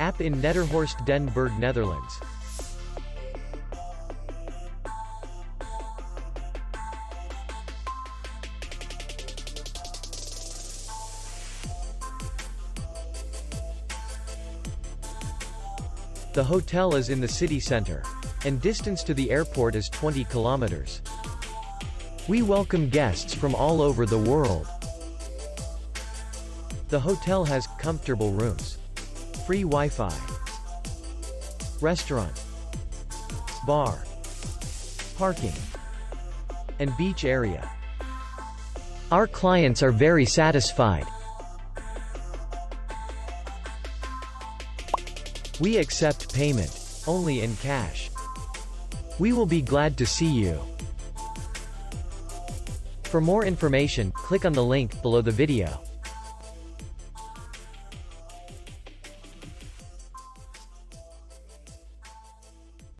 App in Nederhorst, Den Berg, Netherlands. The hotel is in the city center, and distance to the airport is 20 kilometers. We welcome guests from all over the world. The hotel has comfortable rooms, free Wi-Fi, restaurant, bar, parking, and beach area. Our clients are very satisfied. We accept payment only in cash. We will be glad to see you. For more information, click on the link below the video.